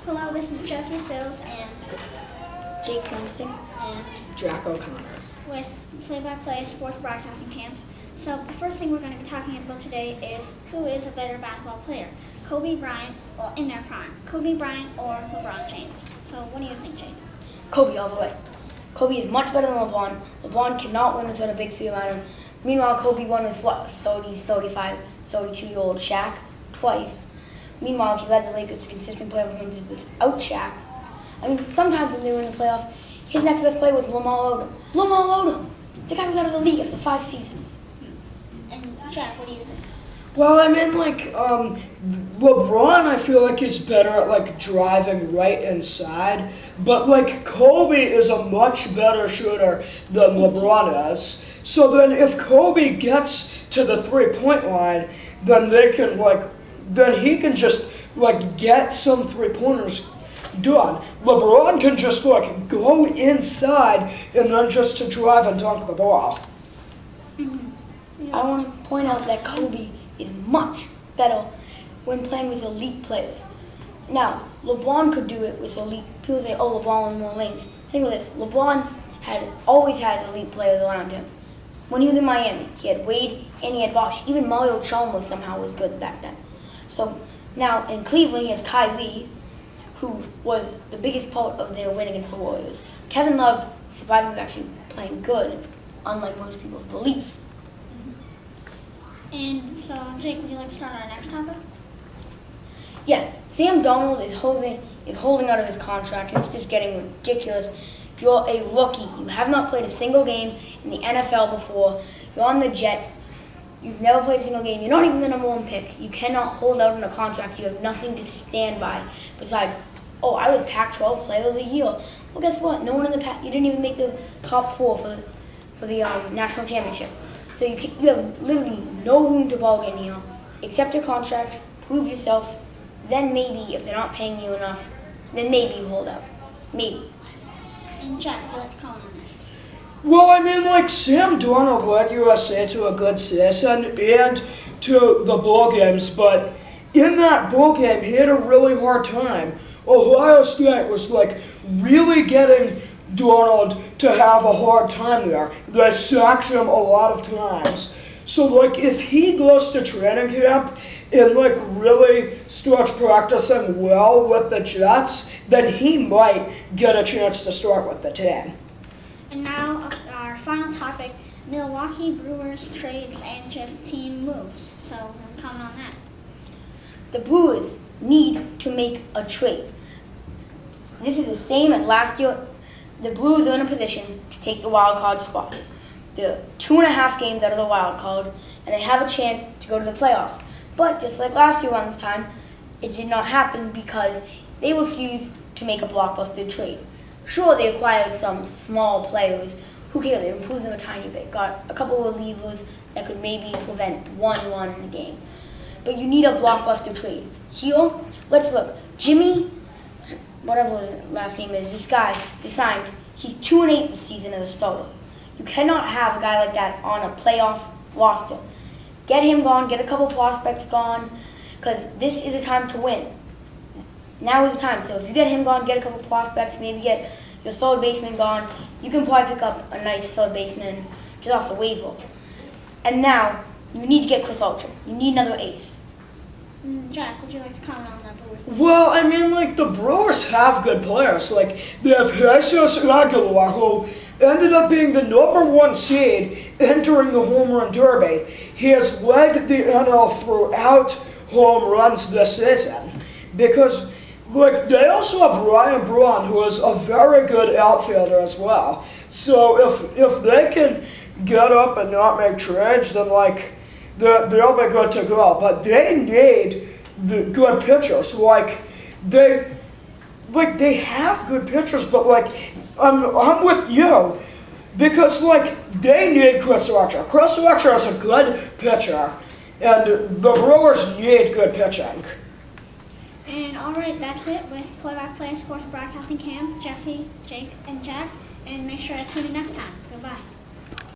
Hello, this is Jesse Sills and Jake Kingston and Jack O'Connor. with play-by-play sports broadcasting camps. So the first thing we're going to be talking about today is who is a better basketball player, Kobe Bryant or in their prime, Kobe Bryant or LeBron James. So what do you think, Jake? Kobe all the way. Kobe is much better than LeBron. LeBron cannot win without a big three around him. Meanwhile, Kobe won with 30, 35, 32-year-old Shaq twice. Meanwhile, he led the Lakers to consistent playoff wins without Shaq. I mean, sometimes when they were in the playoffs, his next best player was Lamar Odom. Lamar Odom! The guy was out of the league after 5 seasons. And Jack, what do you think? Well, I mean, LeBron, I feel like is better at driving right inside, but Kobe is a much better shooter than LeBron is. So then, if Kobe gets to the 3-point line, then then he can just get some 3-pointers done. LeBron can just go inside and then just to drive and dunk the ball. I want to point out that Kobe is much better when playing with elite players. Now, LeBron could do it with elite. People say, oh, LeBron won more rings. Think of this. LeBron always has elite players around him. When he was in Miami, he had Wade and he had Bosh. Even Mario Chalmers somehow was good back then. So now in Cleveland, he has Kyrie, who was the biggest part of their win against the Warriors. Kevin Love, surprisingly, was actually playing good, unlike most people's belief. And so, Jake, would you like to start our next topic? Yeah, Sam Darnold is holding out of his contract, and it's just getting ridiculous. You're a rookie. You have not played a single game in the NFL before. You're on the Jets. You've never played a single game. You're not even the number 1 pick. You cannot hold out on a contract. You have nothing to stand by besides, oh, I was Pac-12 Player of the Year. Well, guess what? No one in the Pac. You didn't even make the top 4 for the national championship. So you have literally no room to bargain here. Accept your contract, prove yourself, then maybe, if they're not paying you enough, then maybe you hold out. Maybe. And Jack, would you like to comment on this? Well, I mean, Sam Darnold led USA to a good season and to the bowl games, but in that bowl game, he had a really hard time. Ohio State was, really getting Darnold to have a hard time there. They sacked him a lot of times. So, if he goes to training camp and, really starts practicing well with the Jets, then he might get a chance to start with the team. And now, our final topic, Milwaukee Brewers trades and just team moves. So, comment on that. The Brewers need to make a trade. This is the same as last year. The Brewers are in a position to take the wild card spot. They're 2.5 games out of the wild card, and they have a chance to go to the playoffs. But just like last year around this time, it did not happen because they refused to make a blockbuster trade. Sure, they acquired some small players. Who cares? They improved them a tiny bit. Got a couple of relievers that could maybe prevent 1-1 in a game. But you need a blockbuster trade. Here, let's look. Jimmy, whatever his last name is, this guy they signed, he's 2-8 this season as a starter. You cannot have a guy like that on a playoff roster. Get him gone, get a couple prospects gone, because this is a time to win. Now is the time. So if you get him gone, get a couple prospects, maybe get your third baseman gone, you can probably pick up a nice third baseman just off the waiver. And now, you need to get Chris Archer. You need another ace. Jack, would you like to comment on that Brewers? Well, I mean, the Brewers have good players. They have Jesus Aguilar, who ended up being the number 1 seed entering the home run derby. He has led the NL throughout home runs this season because, they also have Ryan Braun, who is a very good outfielder as well. So if they can get up and not make trades, then they'll be good to go. But they need the good pitchers. They have good pitchers, but I'm with you because they need Chris Archer. Chris Archer is a good pitcher, and the Brewers need good pitching. And alright, that's it with play-by-play sports broadcasting camp, Jesse, Jake, and Jack. And make sure to tune in next time. Goodbye.